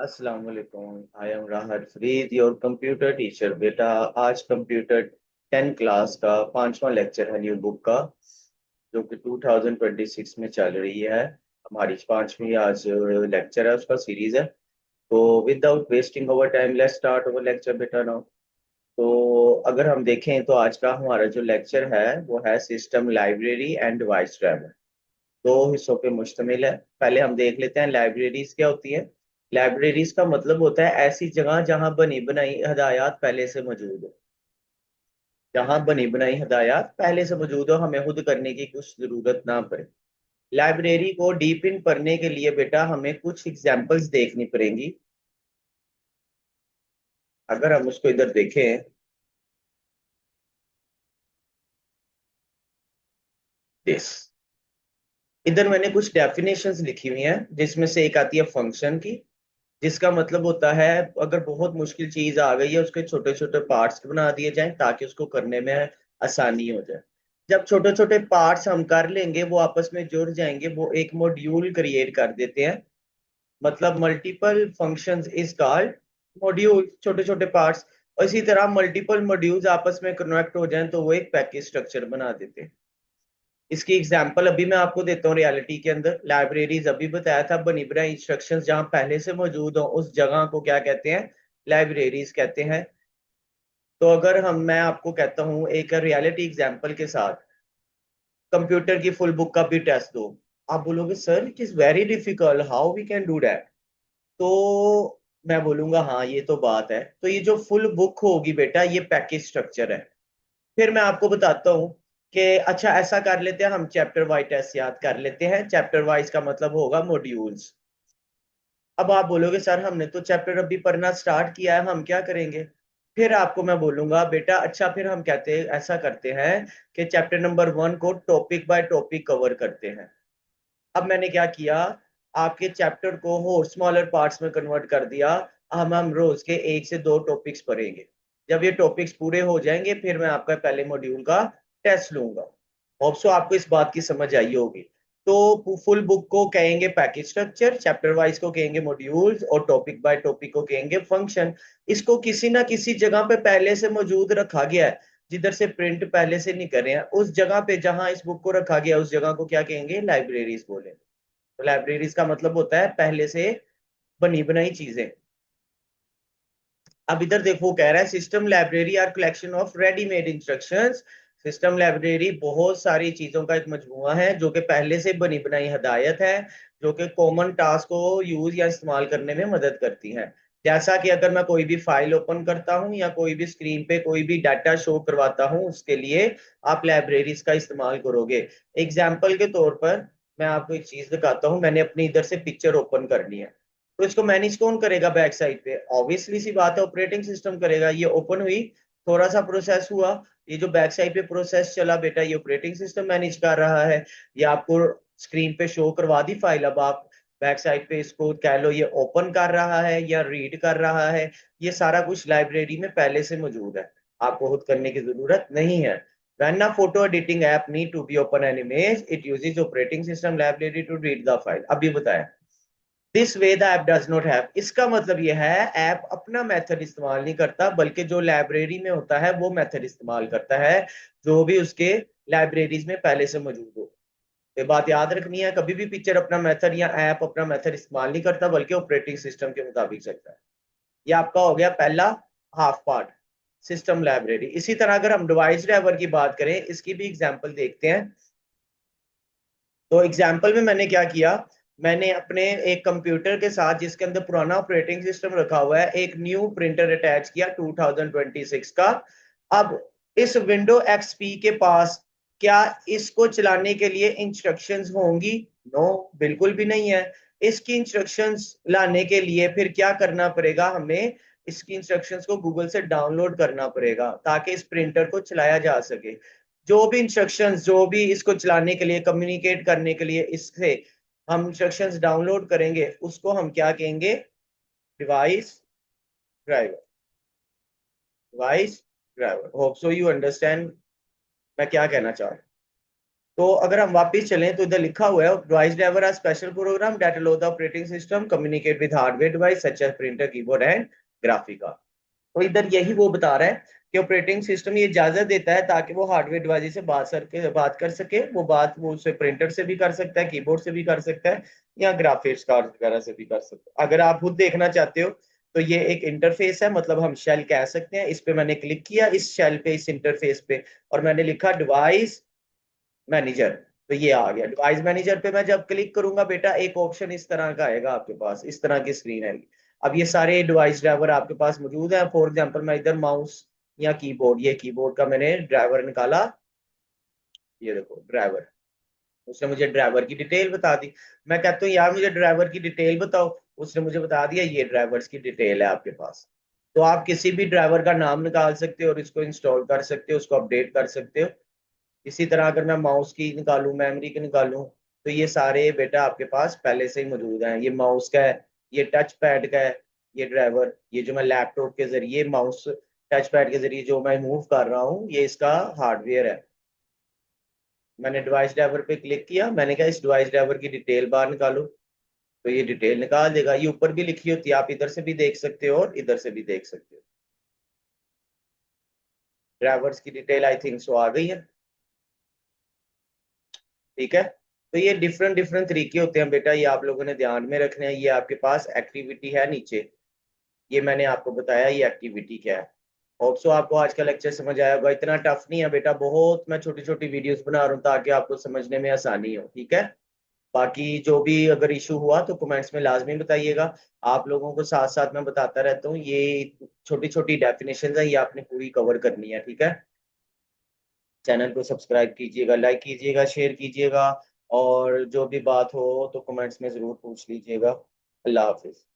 अस्सलाम वालेकुम। I am राहत फरीद, योर कंप्यूटर टीचर। बेटा, आज कंप्यूटर 10 क्लास का पांचवा लेक्चर है न्यू बुक का, जो कि 2026 में चल रही है। हमारी पांचवी आज लेक्चर है, उसका सीरीज है। तो without wasting over time let's start over lecture बेटा नाउ। तो अगर हम देखें तो आज का हमारा जो लेक्चर है वो है system library and device driver. दो हिस्सों पे मुश्तमिल है। पहले हम देख लेते हैं लाइब्रेरीज क्या होती है। लाइब्रेरीज का मतलब होता है ऐसी जगह जहां बनी बनाई हदायत पहले से मौजूद हो। जहां बनी बनाई हदायत पहले से मौजूद हो, हमें खुद करने की कुछ जरूरत ना पड़े। लाइब्रेरी को डीप इन करने के लिए बेटा हमें कुछ एग्जांपल्स देखनी पड़ेंगी। अगर हम उसको इधर देखें, दिस, इधर मैंने कुछ डेफिनेशंस लिखी हुई हैं, जिसमें से एक आती है फंक्शन की, जिसका मतलब होता है अगर बहुत मुश्किल चीज आ गई है उसके छोटे छोटे पार्ट्स बना दिए जाएं ताकि उसको करने में आसानी हो जाए। जब छोटे छोटे पार्ट्स हम कर लेंगे वो आपस में जुड़ जाएंगे, वो एक मॉड्यूल क्रिएट कर देते हैं। मतलब multiple functions is called module, छोटे छोटे पार्ट्स। और इसी तरह मल्टीपल मॉड्यूल्स आपस में कनेक्ट हो जाएं तो वो एक पैकेज स्ट्रक्चर बना देते हैं। इसकी एग्जांपल अभी मैं आपको देता हूँ। रियलिटी के अंदर लाइब्रेरीज अभी बताया था, बनी बनाई इंस्ट्रक्शंस जहां पहले से मौजूद हो उस जगह को क्या कहते हैं? लाइब्रेरीज कहते हैं। तो अगर हम मैं आपको कहता हूँ एक रियलिटी एग्जांपल के साथ, कंप्यूटर की फुल बुक का भी टेस्ट दो, आप बोलोगे sir it is very difficult, how we can do that. तो मैं बोलूंगा हाँ ये तो बात है। तो ये जो फुल बुक होगी बेटा ये पैकेज स्ट्रक्चर है। फिर मैं आपको बताता हूँ कि अच्छा ऐसा कर लेते हैं, हम चैप्टर वाइज टेस्ट याद कर लेते हैं। चैप्टर वाइज का मतलब होगा मॉड्यूल्स। अब आप बोलोगे सर हमने तो चैप्टर अभी पढ़ना स्टार्ट किया है, हम क्या करेंगे? फिर आपको मैं बोलूंगा बेटा अच्छा फिर हम कहते हैं ऐसा करते हैं कि चैप्टर नंबर 1 को टॉपिक बाय टॉपिक कवर करते हैं। अब मैंने क्या किया, आपके चैप्टर को और स्मॉलर पार्ट्स में कन्वर्ट कर दिया। हम रोज के एक से दो टॉपिक्स पढ़ेंगे। जब ये टॉपिक्स पूरे हो जाएंगे फिर मैं आपका पहले मॉड्यूल का टेस्ट लूंगा। होप सो आपको इस बात की समझ आई होगी। तो फुल बुक को कहेंगे पैकेज स्ट्रक्चर, चैप्टर वाइज को कहेंगे मॉड्यूल्स, और टॉपिक बाय टॉपिक को कहेंगे फंक्शन। इसको किसी ना किसी जगह पे पहले से मौजूद रखा गया है। जिधर से प्रिंट पहले से नहीं कर रहे हैं उस जगह पे जहां इस बुक को रखा गया उस जगह को क्या कहेंगे? लाइब्रेरीज बोले। तो लाइब्रेरीज का मतलब होता है पहले से बनी बनाई चीजें। अब इधर देखो, वो कह रहा है system library are collection of readymade instructions. System library बहुत सारी चीजों का एक मजमुआ है जो कि पहले से बनी बनाई हदायत है, जो कि कॉमन टास्क को यूज या इस्तेमाल करने में मदद करती हैं। जैसा कि अगर मैं कोई भी फाइल ओपन करता हूं या कोई भी स्क्रीन पे कोई भी डाटा शो करवाता हूं उसके लिए आप लाइब्रेरीज का इस्तेमाल करोगे। एग्जाम्पल के तौर पर मैं आपको एक चीज दिखाता हूं। मैंने अपनी इधर से पिक्चर ओपन करनी है, तो इसको मैनेज कौन करेगा? बैक साइड पे ऑब्वियसली सी बात है ऑपरेटिंग सिस्टम करेगा। ये ओपन हुई, थोड़ा सा प्रोसेस हुआ, ये जो बैक साइड पे प्रोसेस चला बेटा ये ऑपरेटिंग सिस्टम मैनेज कर रहा है। ये आपको स्क्रीन पे शो करवा दी फाइल। अब आप बैक साइड पे इसको कह लो ये ओपन कर रहा है या रीड कर रहा है। ये सारा कुछ लाइब्रेरी में पहले से मौजूद है, आपको खुद करने की जरूरत नहीं है। When a photo editing app need to be open an image, it uses operating system library to read the file। अभी बताया this way the app does not have, इसका मतलब यह है ऐप अपना मेथड इस्तेमाल नहीं करता बल्कि जो लाइब्रेरी में होता है वो मेथड इस्तेमाल करता है जो भी उसके लाइब्रेरीज में पहले से मौजूद हो। ये बात याद रखनी है, कभी भी पिक्चर अपना मेथड या ऐप अपना मेथड इस्तेमाल नहीं करता बल्कि ऑपरेटिंग सिस्टम के मुताबिक चलता है। ये आपका हो गया पहला हाफ पार्ट, सिस्टम लाइब्रेरी। इसी तरह अगर हम डिवाइस ड्राइवर की बात करें, इसकी भी एग्जांपल देखते हैं। तो एग्जाम्पल में मैंने क्या किया, मैंने अपने एक कंप्यूटर के साथ जिसके अंदर पुराना ऑपरेटिंग सिस्टम रखा हुआ है एक न्यू प्रिंटर अटैच किया 2026 का। अब इस विंडो एक्सपी के पास क्या इसको चलाने के लिए इंस्ट्रक्शंस होंगी? नो, बिल्कुल भी नहीं है। इसकी इंस्ट्रक्शंस लाने के लिए फिर क्या करना पड़ेगा? हमें इसकी इंस्ट्रक्शंस को गूगल से डाउनलोड करना पड़ेगा ताकि इस प्रिंटर को चलाया जा सके। जो भी इंस्ट्रक्शंस, जो भी इसको चलाने के लिए कम्युनिकेट करने के लिए इससे हम इंस्ट्रक्शंस डाउनलोड करेंगे उसको हम क्या कहेंगे? Device driver. Device driver. Hope so you understand मैं क्या कहना चाह रहा हूँ। तो अगर हम वापस चलें तो इधर लिखा हुआ है device driver are special program that allow the operating system communicate with hardware device such as printer keyboard and graphics. तो इधर यही वो बता रहा है कि ऑपरेटिंग सिस्टम ये इजाजत देता है ताकि वो हार्डवेयर डिवाइस से बात कर सके। वो बात वो उसे प्रिंटर से भी कर सकता है, कीबोर्ड से भी कर सकता है, या ग्राफिक्स कार्ड वगैरह से भी कर सकता है। अगर आप खुद देखना चाहते हो तो ये एक इंटरफेस है, मतलब हम शेल कह सकते हैं। इस पे मैंने क्लिक किया, इस शेल पे, इस इंटरफेस पे, और मैंने लिखा डिवाइस मैनेजर। तो ये आ गया डिवाइस मैनेजर पे। मैं जब क्लिक करूंगा बेटा, एक ऑप्शन इस तरह का आएगा आपके पास, इस तरह की स्क्रीन आएगी। अब ये सारे डिवाइस ड्राइवर आपके पास मौजूद है। फॉर एग्जांपल मैं इधर माउस या कीबोर्ड, ये कीबोर्ड का मैंने ड्राइवर निकाला, ये देखो ड्राइवर। उसने मुझे ड्राइवर की डिटेल बता दी। मैं कहता हूँ यार मुझे ड्राइवर की डिटेल बताओ, उसने मुझे बता दिया ये ड्राइवर्स की डिटेल है आपके पास। तो आप किसी भी ड्राइवर का नाम निकाल सकते हो और इसको इंस्टॉल कर सकते हो, उसको अपडेट कर सकते हो। इसी तरह अगर मैं माउस की निकालूं, मेमोरी की निकालूं, तो ये सारे बेटा आपके पास पहले से ही मौजूद हैं। ये माउस का है, ये टच पैड का है, ये ड्राइवर, ये जो मैं लैपटॉप के जरिए माउस टच पैड के जरिए जो मैं मूव कर रहा हूँ, ये इसका हार्डवेयर है। मैंने डिवाइस ड्राइवर पे क्लिक किया, मैंने कहा इस डिवाइस ड्राइवर की डिटेल बाहर निकालो, तो ये डिटेल निकाल देगा। ये ऊपर भी लिखी होती है, आप इधर से भी देख सकते हो और इधर से भी देख सकते हो। ड्राइवर्स की डिटेल आई थिंक सो आ गई है। ठीक है। तो ये डिफरेंट डिफरेंट तरीके होते हैं बेटा, ये आप लोगों ने ध्यान में रखने हैं। ये आपके पास एक्टिविटी है नीचे, ये मैंने आपको बताया ये एक्टिविटी क्या है। होप सो आपको आज का लेक्चर समझ आया होगा। इतना टफ नहीं है बेटा, बहुत मैं छोटी छोटी वीडियोस बना रहा हूँ ताकि आपको समझने में आसानी हो। ठीक है। बाकी जो भी अगर इशू हुआ तो कमेंट्स में लाजमी बताइएगा। आप लोगों को साथ साथ मैं बताता रहता हूँ, ये छोटी छोटी डेफिनेशन है, ये आपने पूरी कवर करनी है। ठीक है। चैनल को सब्सक्राइब कीजिएगा, लाइक कीजिएगा, शेयर कीजिएगा, और जो भी बात हो तो कमेंट्स में जरूर पूछ लीजिएगा। अल्लाह हाफिज।